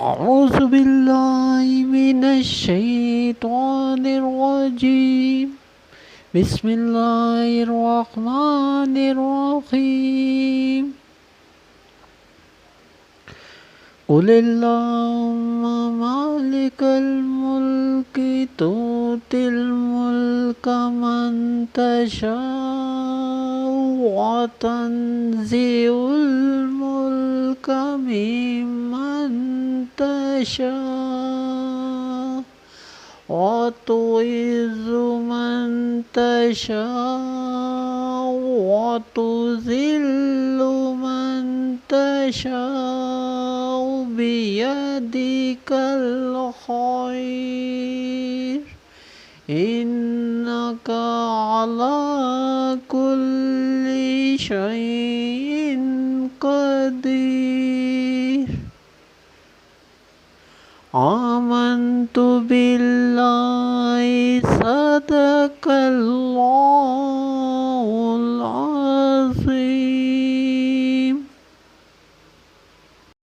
أعوذ بالله من الشيطان الرجيم. بسم الله الرحمن الرحيم. قل اللهم مالك الملك تؤتي الملك من تشاء وتنزع الملك ممن تشاء وتعز من تشاء وتذل من تشاء بيدك الخير إنك على كل شيء قدير. آمنت بالله صدق الله